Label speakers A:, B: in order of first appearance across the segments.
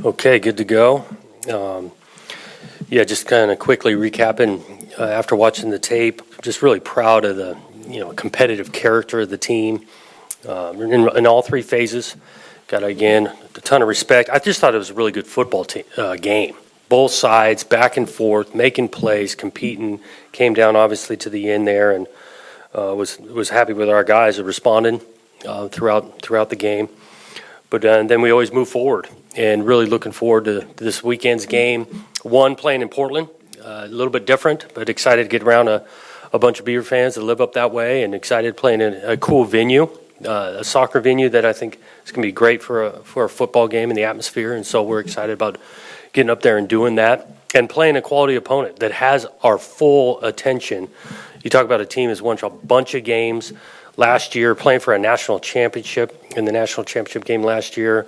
A: Okay, good to go. Just kind of quickly recapping after watching the tape, just really proud of the competitive character of the team in all three phases. Got, again, a ton of respect. I just thought it was a really good football game. Both sides, back and forth, making plays, competing. Came down, obviously, to the end there, and was happy with our guys that responded throughout the game. But then we always move forward, and really looking forward to this weekend's game. One, playing in Portland, a little bit different, but excited to get around a bunch of Beaver fans that live up that way, and excited playing in a cool venue, a soccer venue that I think is going to be great for a football game in the atmosphere. And so we're excited about getting up there and doing that, and playing a quality opponent that has our full attention. You talk about a team that's won a bunch of games last year, playing for a national championship in the national championship game last year.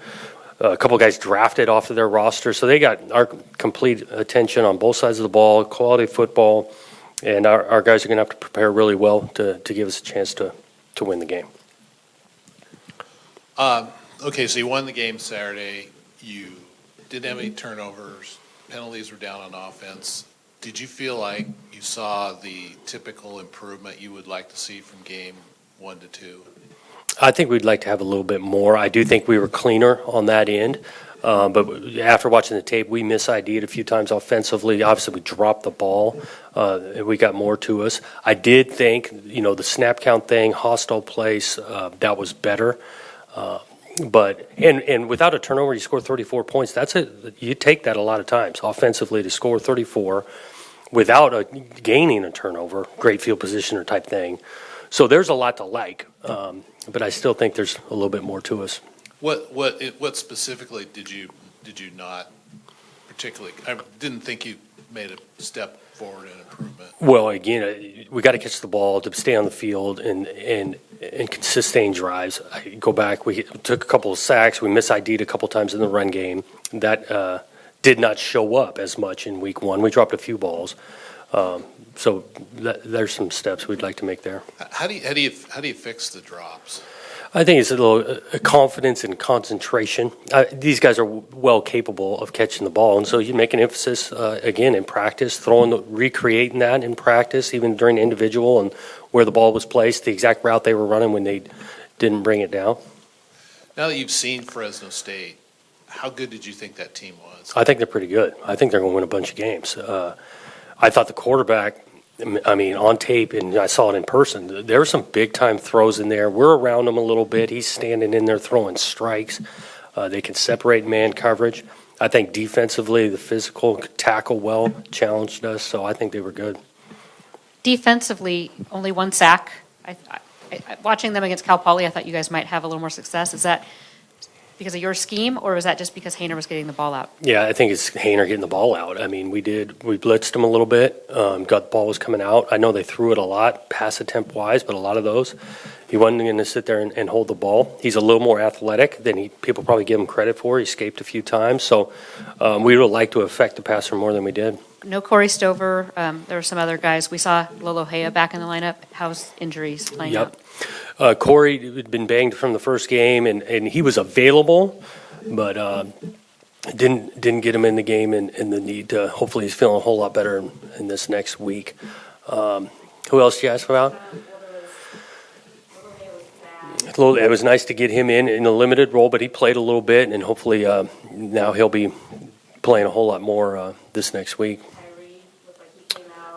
A: A couple of guys drafted off of their roster, so they got our complete attention on both sides of the ball, quality football, and our guys are going to have to prepare really well to give us a chance to win the game.
B: Okay, so you won the game Saturday. You didn't have any turnovers. Penalties were down on offense. Did you feel like you saw the typical improvement you would like to see from game 1 to 2?
A: I think we'd like to have a little bit more. I do think we were cleaner on that end. But after watching the tape, we mis-ID'd a few times offensively. Obviously, we dropped the ball, and we got more to us. I did think, the snap count thing, hostile place, that was better. But without a turnover, you score 34 points. You take that a lot of times offensively to score 34 without gaining a turnover, great field positioner type thing. So there's a lot to like, but I still think there's a little bit more to us.
B: What specifically did you not particularly? I didn't think you made a step forward in improvement.
A: Well, again, we got to catch the ball to stay on the field and sustain drives. I go back. We took a couple of sacks. We mis-ID'd a couple times in the run game. That did not show up as much in week 1. We dropped a few balls. So there's some steps we'd like to make there.
B: How do you fix the drops?
A: I think it's a little confidence and concentration. These guys are well capable of catching the ball, and so you make an emphasis again in practice, recreating that in practice, even during individual and where the ball was placed, the exact route they were running when they didn't bring it down.
B: Now that you've seen Fresno State, how good did you think that team was?
A: I think they're pretty good. I think they're going to win a bunch of games. I thought the quarterback, on tape, and I saw it in person, there were some big-time throws in there. We're around him a little bit. He's standing in there throwing strikes. They can separate man coverage. I think defensively, the physical could tackle well, challenged us, so I think they were good. Defensively,
C: only one sack. Watching them against Cal Poly, I thought you guys might have a little more success. Is that because of your scheme, or was that just because Hainer was getting the ball out?
A: Yeah, I think it's Hainer getting the ball out. We blitzed him a little bit, got the ball was coming out. I know they threw it a lot, pass attempt wise, but a lot of those, he wasn't going to sit there and hold the ball. He's a little more athletic than people probably give him credit for. He escaped a few times, so we would like to affect the passer more than we did.
C: No Corey Stover. There were some other guys. We saw Lolo Hea back in the lineup. How's injuries playing out?
A: Corey had been banged from the first game, and he was available, but didn't get him in the game, and the need to. Hopefully, he's feeling a whole lot better in this next week. Who else did you ask about? It was nice to get him in a limited role, but he played a little bit, and hopefully now he'll be playing a whole lot more this next week.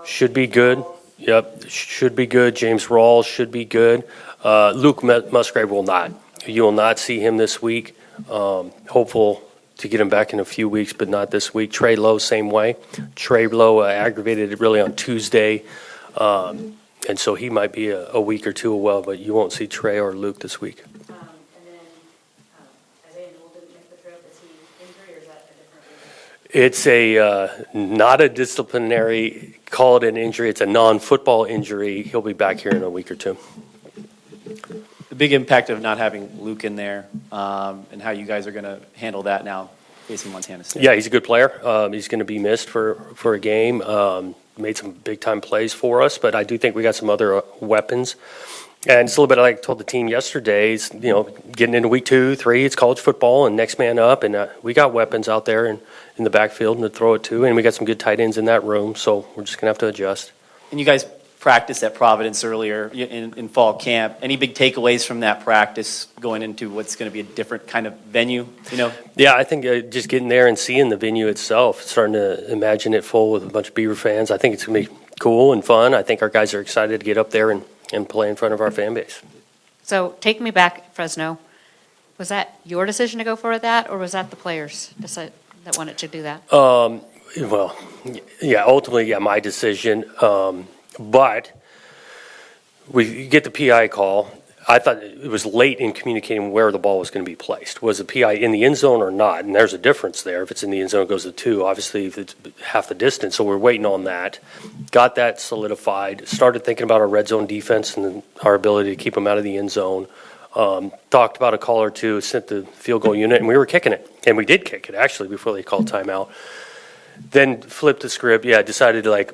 A: Should be good. Yep, should be good. James Rawls should be good. Luke Musgrave will not. You will not see him this week. Hopeful to get him back in a few weeks, but not this week. Trey Lowe, same way. Trey Lowe aggravated it really on Tuesday, and so he might be a week or two away, but you won't see Trey or Luke this week.
C: And then Isaiah Newell didn't make the trip. Is he injury, or is that a different injury?
A: It's not a disciplinary, call it an injury. It's a non-football injury. He'll be back here in a week or two.
D: The big impact of not having Luke in there, and how you guys are going to handle that now facing Montana State.
A: Yeah, he's a good player. He's going to be missed for a game. Made some big-time plays for us, but I do think we got some other weapons And it's a little bit like I told the team yesterday, getting into week 2, 3, it's college football and next man up. And we got weapons out there in the backfield and to throw it to. And we got some good tight ends in that room. So we're just going to have to adjust.
D: And you guys practiced at Providence earlier in fall camp. Any big takeaways from that practice going into what's going to be a different kind of venue,
A: Yeah, I think just getting there and seeing the venue itself, starting to imagine it full with a bunch of Beaver fans, I think it's going to be cool and fun. I think our guys are excited to get up there and play in front of our fan base.
C: So take me back, Fresno. Was that your decision to go for that, or was that the players that wanted to do that?
A: Well, yeah, ultimately, my decision. But we get the PI call. I thought it was late in communicating where the ball was going to be placed. Was the PI in the end zone or not? And there's a difference there. If it's in the end zone, it goes to 2. Obviously, if it's half the distance. So we're waiting on that. Got that solidified. Started thinking about our red zone defense and our ability to keep them out of the end zone. Talked about a call or two, sent the field goal unit, and we were kicking it. And we did kick it, actually, before they called timeout. Then flipped the script. Decided to,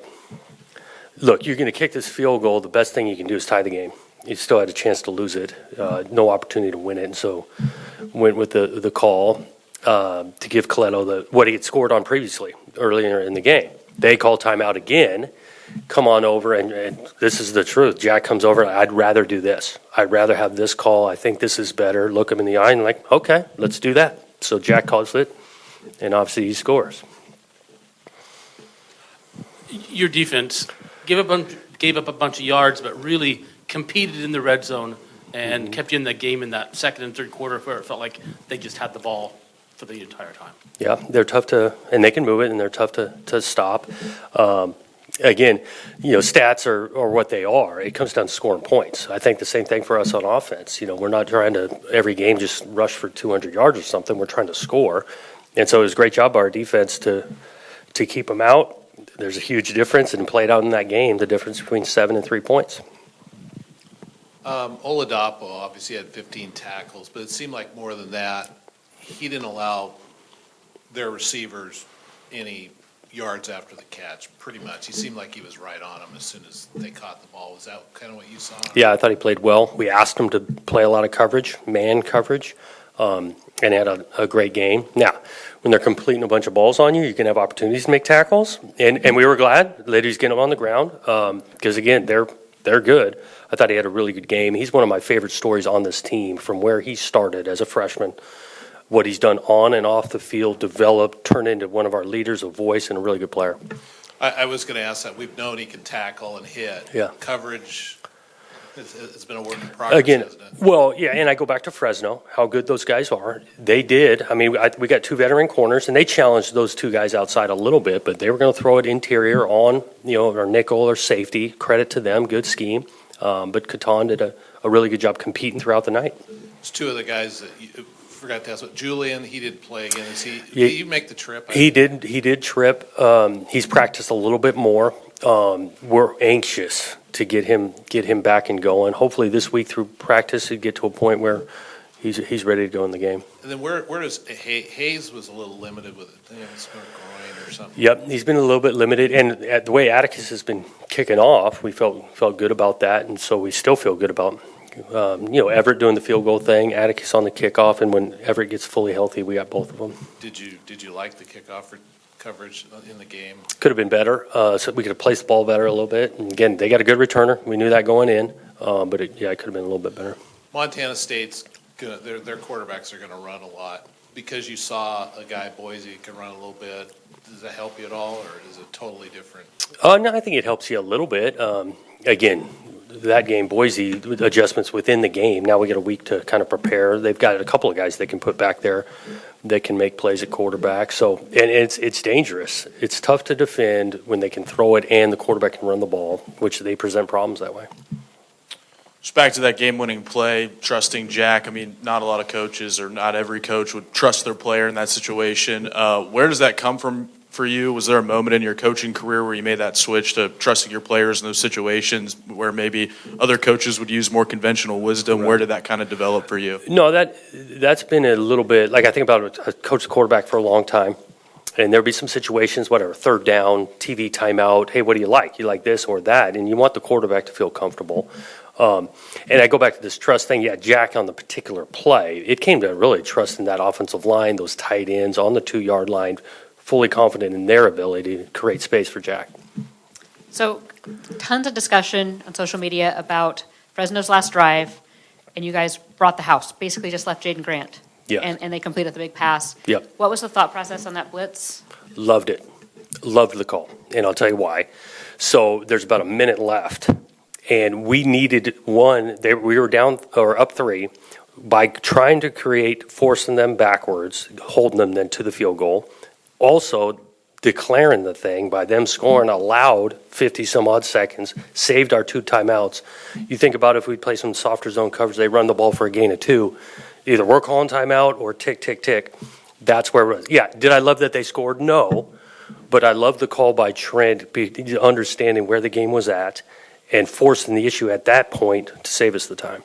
A: look, you're going to kick this field goal. The best thing you can do is tie the game. You still had a chance to lose it, no opportunity to win it. And so went with the call to give Coletto what he had scored on previously earlier in the game. They call timeout again, come on over, and this is the truth. Jack comes over, I'd rather do this. I'd rather have this call. I think this is better. Look him in the eye and okay, let's do that. So Jack calls it, and obviously he scores.
E: Your defense gave up a bunch of yards, but really competed in the red zone and kept you in the game in that second and third quarter where it felt like they just had the ball for the entire time.
A: Yeah, they're tough and they can move it, and they're tough to stop. Again, stats are what they are. It comes down to scoring points. I think the same thing for us on offense. We're not trying to every game just rush for 200 yards or something. We're trying to score. And so it was a great job by our defense to keep them out. There's a huge difference, and played out in that game, the difference between 7 and 3 points.
B: Olapo obviously had 15 tackles, but it seemed like more than that. He didn't allow their receivers any yards after the catch, pretty much. He seemed like he was right on them as soon as they caught the ball. Was that kind of what you saw?
A: Yeah, I thought he played well. We asked him to play a lot of coverage, man coverage, and had a great game. Now, when they're completing a bunch of balls on you, you can have opportunities to make tackles, and we were glad that he's getting them on the ground because, again, they're good. I thought he had a really good game. He's one of my favorite stories on this team from where he started as a freshman, what he's done on and off the field, developed, turned into one of our leaders, a voice, and a really good player.
B: I was going to ask that. We've known he can tackle and hit.
A: Yeah.
B: Coverage, it's been a work in progress,
A: Again,
B: hasn't it?
A: well, yeah, and I go back to Fresno, how good those guys are. They did. I mean, we got 2 veteran corners, and they challenged those 2 guys outside a little bit, but they were going to throw it interior on, our nickel or safety. Credit to them, good scheme. But Katan did a really good job competing throughout the night.
B: It's 2 of the guys that you forgot to ask. What Julian, he did play again. Did he make the trip?
A: He did trip. He's practiced a little bit more. We're anxious to get him back and going. Hopefully this week through practice he'd get to a point where he's ready to go in the game.
B: And then where does Hayes was a little limited with it? It's groin or something.
A: Yep, he's been a little bit limited, and the way Atticus has been kicking off, we felt good about that, and so we still feel good about Everett doing the field goal thing, Atticus on the kickoff, and when Everett gets fully healthy, we got both of them.
B: Did you like the kickoff coverage in the game?
A: Could have been better, so we could have placed the ball better a little bit. And again, they got a good returner. We knew that going in, but it could have been a little bit better.
B: Montana State's their quarterbacks are gonna run a lot. Because you saw a guy Boise can run a little bit. Does that help you at all, or is it totally different?
A: No, I think it helps you a little bit. Again, that game, Boise, adjustments within the game. Now we get a week to kind of prepare. They've got a couple of guys they can put back there that can make plays at quarterback. So, and it's dangerous. It's tough to defend when they can throw it and the quarterback can run the ball, which they present problems that way.
F: Just back to that game-winning play, trusting Jack. I mean, not a lot of coaches or not every coach would trust their player in that situation. Where does that come from for you? Was there a moment in your coaching career where you made that switch to trusting your players in those situations where maybe other coaches would use more conventional wisdom? Right. Where did that kind of develop for you?
A: No, that's been a little bit, like I think about a coach quarterback for a long time. And there'll be some situations, whatever, third down, TV timeout. Hey, what do you like? You like this or that? And you want the quarterback to feel comfortable. And I go back to this trust thing. Yeah, Jack on the particular play, it came to really trusting that offensive line, those tight ends on the 2-yard line, fully confident in their ability to create space for Jack.
C: So tons of discussion on social media about Fresno's last drive, and you guys brought the house, basically just left Jaden Grant.
A: Yeah.
C: And they completed the big pass.
A: Yep.
C: What was the thought process on that blitz?
A: Loved it. Loved the call. And I'll tell you why. So there's about a minute left, and we needed we were down or up 3 by trying to forcing them backwards, holding them then to the field goal. Also, declaring the thing by them scoring allowed 50 some odd seconds, saved our 2 timeouts. You think about if we play some softer zone coverage, they run the ball for a gain of 2. Either we're calling timeout or tick, tick, tick. That's where it was. Yeah, did I love that they scored? No. But I love the call by Trent, understanding where the game was at and forcing the issue at that point to save us the time.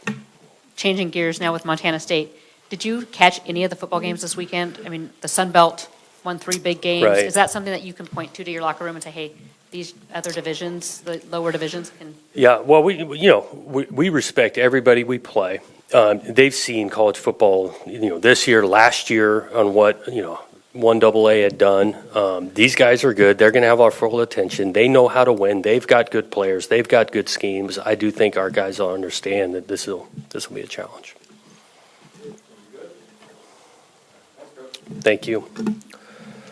C: Changing gears now with Montana State. Did you catch any of the football games this weekend? I mean, the Sun Belt won 3 big games.
A: Right.
C: Is that something that you can point to your locker room and say, hey, these other divisions, the lower divisions can?
A: Yeah, well, we respect everybody we play. They've seen college football, this year, last year on what, 1AA had done. These guys are good. They're going to have our full attention. They know how to win. They've got good players. They've got good schemes. I do think our guys will understand that this will be a challenge. Thank you.